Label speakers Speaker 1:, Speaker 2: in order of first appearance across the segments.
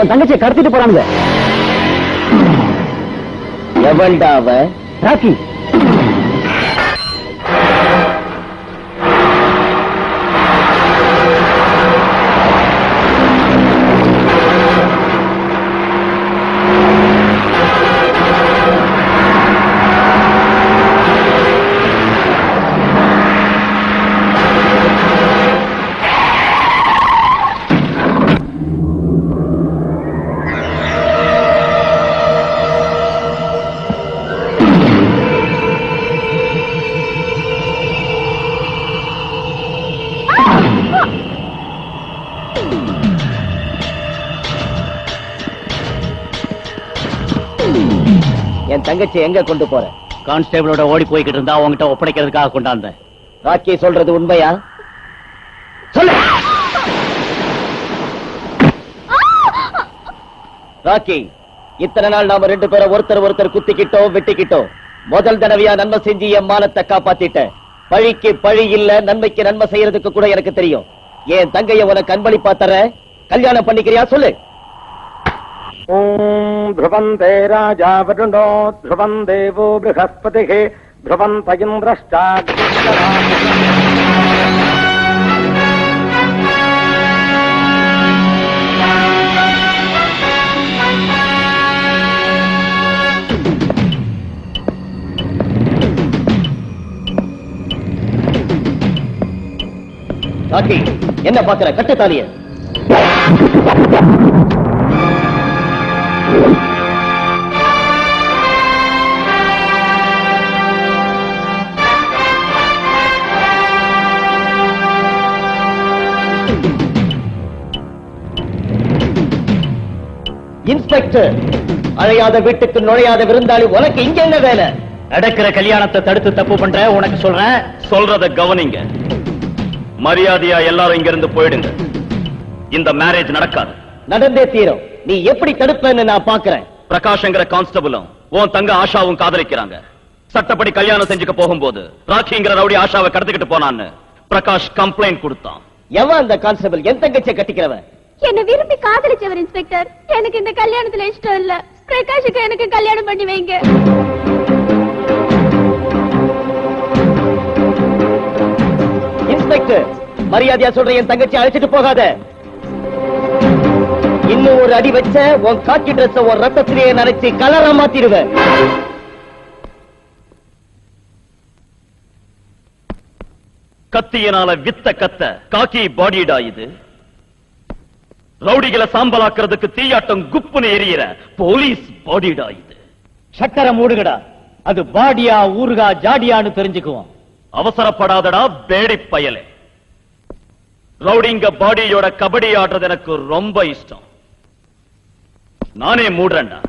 Speaker 1: உன் தங்கச்சியை கடத்திட்டு போறாங்க. எவன்டா அவ? ராக்கி. என் தங்கச்சி எங்க கொண்டு போற?
Speaker 2: கான்ஸ்டேபிளோட ஓடி போய்கிட்டு இருந்தா அவங்ககிட்ட ஒப்படைக்கிறதுக்காக கொண்டாந்தேன்.
Speaker 1: ராக்கி சொல்றது உண்மையா? சொல்லு. ராக்கி, இத்தனை நாள் நாம 2 பேரும் ஒருத்தர் குத்திக்கிட்டோம், வெட்டிக்கிட்டோம். முதல் தடவையா நன்மை செஞ்சு என் மானத்தை காப்பாத்திட்ட. பழிக்கு பழி இல்ல, நன்மைக்கு நன்மை செய்யறதுக்கு கூட எனக்கு தெரியும். என் தங்கைய உனக்கு அன்பளிப்பா தர, கல்யாணம் பண்ணிக்கிறியா? சொல்லு.
Speaker 3: ஓம் த்ருவந்தே ராஜா வருணோ த்ருவம் தேவோ ப்ரஹஸ்பதிஹ த்ருவந்த இந்திரஷ்டா.
Speaker 1: ராக்கி, என்ன பாக்குற? கட்டு தாலிய. இன்ஸ்பெக்டர், அழையாத வீட்டுக்கு நுழையாத விருந்தாளி உனக்கு இங்க என்ன வேலை?
Speaker 2: நடக்கிற கல்யாணத்தை தடுத்து தப்பு பண்ற உனக்கு சொல்றேன்.
Speaker 4: சொல்றத கவனிங்க. மரியாதையா எல்லாரும் இங்க இருந்து போயிடுங்க. இந்த மேரேஜ் நடக்காது.
Speaker 1: நடந்தே தீரும். நீ எப்படி தடுப்பேன்னு நான் பாக்குறேன்.
Speaker 4: பிரகாஷ்ங்கிற கான்ஸ்டபிளும் உன் தங்க ஆஷாவும் காதலிக்கிறாங்க. சட்டப்படி கல்யாணம் செஞ்சுக்க போகும்போது ராக்கிங்கிற ரவுடி ஆஷாவை கடத்திக்கிட்டு போனான்னு பிரகாஷ் கம்ப்ளைண்ட் கொடுத்தான்.
Speaker 1: எவன் அந்த கான்ஸ்டபிள்? என் தங்கச்சியை கட்டிக்கிறவன்.
Speaker 5: என்ன விரும்பி காதலிச்சவர் இன்ஸ்பெக்டர். எனக்கு இந்த கல்யாணத்துல இஷ்டம் இல்ல. பிரகாஷுக்கு எனக்கு கல்யாணம் பண்ணி வைங்க.
Speaker 1: இன்ஸ்பெக்டர், மரியாதையா சொல்ற, என் தங்கச்சி அழைச்சிட்டு போகாத. இன்னும் ஒரு அடி வச்ச உன் காக்கி டிரெஸ் ஒரு ரத்தத்திலேயே நினைச்சு கலரா மாத்திடுவேன்.
Speaker 4: கத்தியினால வித்த கத்த காக்கி பாடிடா இது. ரவுடிகளை சாம்பலாக்குறதுக்கு தீயாட்டம் குப்புன்னு எரியிற போலீஸ் பாடிடா இது.
Speaker 2: சட்டர மூடுகடா. அது பாடியா ஊருகா ஜாடியான்னு தெரிஞ்சுக்குவோம்.
Speaker 4: அவசரப்படாதடா பேடி பயலே. ரவுடிங்க பாடியோட கபடி ஆடுறது எனக்கு ரொம்ப இஷ்டம். நானே மூடுறேன்டா.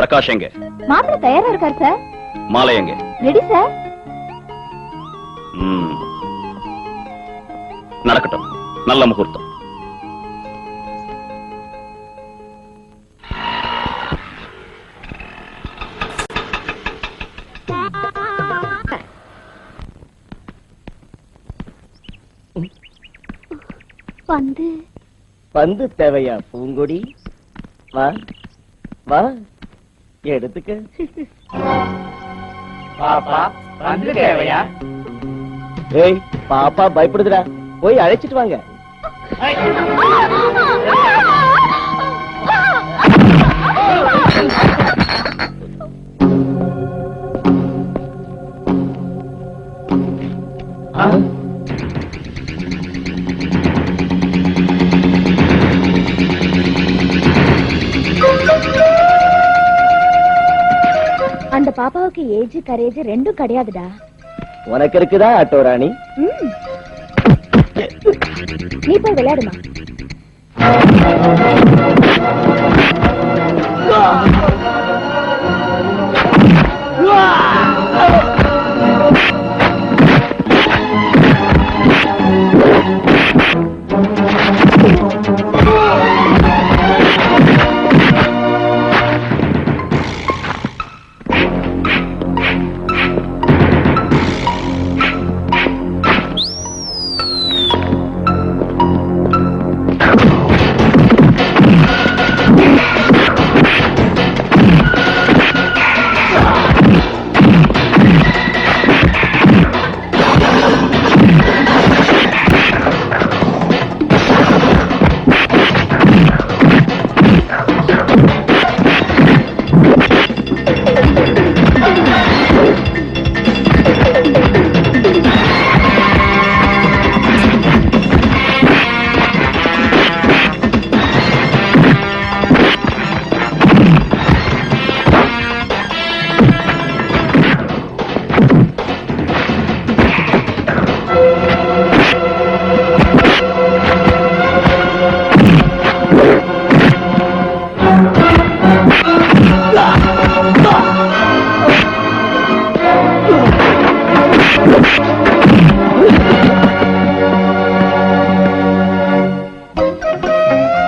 Speaker 4: பிரகாஷ் எங்க?
Speaker 5: மாப்பிள்ள தயாரா இருக்காரு சார்.
Speaker 4: மாலை எங்க?
Speaker 5: Ready sir.
Speaker 4: நடக்கட்டும், நல்ல முகூர்த்தம்.
Speaker 5: பந்து
Speaker 1: பந்து தேவையா பூங்கொடி? வா வா எடுத்துக்க.
Speaker 3: பாப்பா வந்து தேவையா?
Speaker 1: ஏய் பாப்பா பயப்படுதுடா, போய் அழைச்சிட்டு வாங்க.
Speaker 5: அந்த பாப்பாவுக்கு ஏஜ் கரேஜ் ரெண்டும் கிடையாதுடா.
Speaker 1: உனக்கு இருக்குதா ஆட்டோ ராணி?
Speaker 5: நீ போய் விளையாடுமா.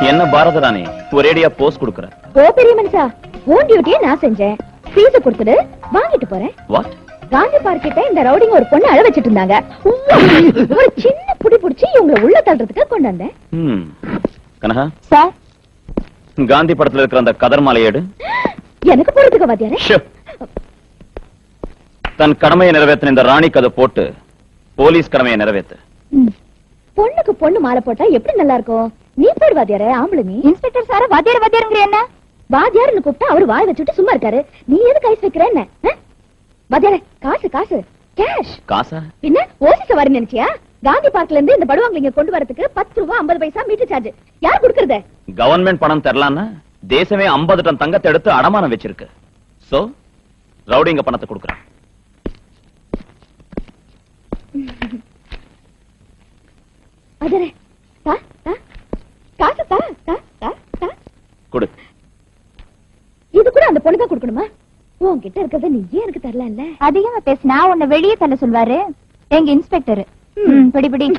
Speaker 4: என்ன பாரதராணி ஒரேடியா போஸ்ட் கொடுக்கற?
Speaker 5: ஓ பெரிய மனுஷா, ஓன் டியூட்டியை நான் செஞ்சேன். ஃபீஸ கொடுத்துட்டு வாங்கிட்டு போறேன்.
Speaker 4: வாட்?
Speaker 5: காந்தி பார்க் கிட்ட இந்த ரவுடிங்க ஒரு பொண்ணு அழ வச்சிட்டு இருந்தாங்க. ஒரு சின்ன புடி புடிச்சு இவங்களை உள்ள தள்ளுறதுக்கு கொண்டு வந்தேன்.
Speaker 4: கனகா
Speaker 5: சார்,
Speaker 4: காந்தி படத்துல இருக்கிற அந்த கதர் மாலை எடு.
Speaker 5: எனக்கு போறதுக்கு வாத்தியாரே.
Speaker 4: தன் கடமையை நிறைவேற்றின இந்த ராணிக்கு அதை போட்டு போலீஸ் கடமையை நிறைவேற்று.
Speaker 5: பொண்ணுக்கு பொண்ணு மாலை போட்டா எப்படி நல்லா இருக்கும்? நீ பேர் வாத்தியாரே, ஆம்பளை நீ. இன்ஸ்பெக்டர் சார வாத்தியார் வாத்தியாருங்கிற என்ன? வாத்தியார்னு கூப்பிட்டா அவரு வாய் வச்சுட்டு சும்மா இருக்காரு. நீ எதுக்கு ஐஸ் வைக்கிற என்ன? வாத்தியாரே, காசு காசு கேஷ்.
Speaker 4: காசா?
Speaker 5: என்ன ஓசி சவாரி நினைச்சியா? காந்தி பார்க்ல இருந்து இந்த படுவாங்க கொண்டு வரதுக்கு 10 ரூபாய் 50 பைசா மீட்டர் சார்ஜ். யார் கொடுக்கறது?
Speaker 4: கவர்மெண்ட் பணம் தரலான்னா தேசமே 50 டன் தங்கத்தை எடுத்து அடமானம் வச்சிருக்கு. சோ ரவுடிங்க பணத்தை கொடுக்கறான்.
Speaker 5: வாத்தியாரே, தா தா காசு தா தா தா தா.
Speaker 4: கொடு.
Speaker 5: இது கூட அந்த பொண்ணு தான் கொடுக்கணுமா? உன்கிட்ட இருக்கிறத நீ ஏன் எனக்கு தரல? அதிகமா பேசினா உன்னை வெளியே தள்ள சொல்வாரு எங்க இன்ஸ்பெக்டர். படி படி.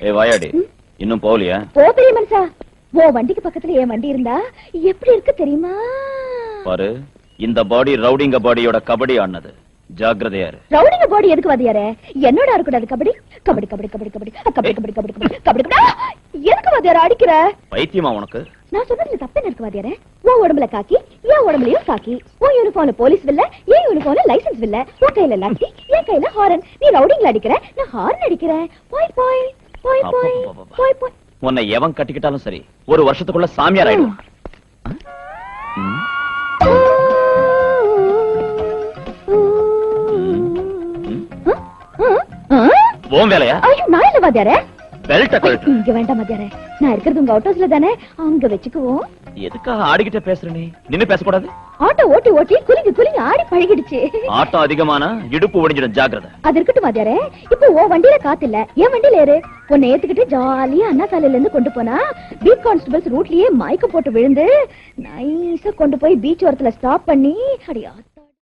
Speaker 4: ஏ வாயாடி, இன்னும் போகலையா?
Speaker 5: ஓ பெரிய மனுஷா, ஓ வண்டிக்கு பக்கத்துல என் வண்டி இருந்தா எப்படி இருக்கு தெரியுமா?
Speaker 4: பாரு, இந்த பாடி ரவுடிங்க பாடியோட கபடி ஆனது. ஜாக்கிரதையா இரு.
Speaker 5: ரவுடிங்க பாடி எதுக்கு வாதியாரே? என்னோட இருக்கக்கூடாது கபடி? கபடி கபடி கபடி கபடி கபடி கபடி கபடி கபடி கபடி. எதுக்கு வாதியாரே அடிக்கிற?
Speaker 4: பைத்தியமா உனக்கு?
Speaker 5: நான் சொன்னதுல தப்பு என்ன இருக்கு வாதியாரே? உன் உடம்புல காக்கி, என் உடம்புலயும் காக்கி. உன் யூனிஃபார்ம்ல போலீஸ் வில்ல, என் யூனிஃபார்ம்ல லைசன்ஸ் வில்ல. உன் கையில லாக்கி, என் கையில ஹாரன். நீ ரவுடிங்ல அடிக்கிற, நான் ஹாரன் அடிக்கிறேன். போய் போய் போய் போய் போய் போய்.
Speaker 4: உன்னை எவன் கட்டிக்கிட்டாலும் சரி, ஒரு வருஷத்துக்குள்ள சாமியார் ஆயிடும். உன் வேலையா?
Speaker 5: ஐயோ நான் இல்ல வாத்தியாரே.
Speaker 4: பெல்ட்ட கழட்டு.
Speaker 5: இங்க வேண்டாம் வாத்தியாரே, நான் இருக்கிறது உங்க அவுட் ஹவுஸ்ல தானே, அங்க வச்சுக்குவோம்.
Speaker 4: எதுக்காக ஆடிக்கிட்ட பேசுற நீ? நின்னு பேசக்கூடாது.
Speaker 5: ஆட்டோ ஓட்டி ஓட்டி குலுங்கி குலுங்கி ஆடி பழகிடுச்சு.
Speaker 4: ஆட்டம் அதிகமானா இடுப்பு ஒடிஞ்சிடும், ஜாக்கிரதை.
Speaker 5: அது இருக்கட்டும் வாத்தியாரே, இப்போ உன் வண்டியில காத்து இல்ல, என் வண்டியில ஏறு. உன்னை ஏத்துக்கிட்டு ஜாலியா அண்ணா சாலையில இருந்து கொண்டு போனா பீட் கான்ஸ்டபிள்ஸ் ரூட்லயே மயக்க போட்டு விழுந்து நைஸா கொண்டு போய் பீச் ஓரத்துல ஸ்டாப் பண்ணி அடியா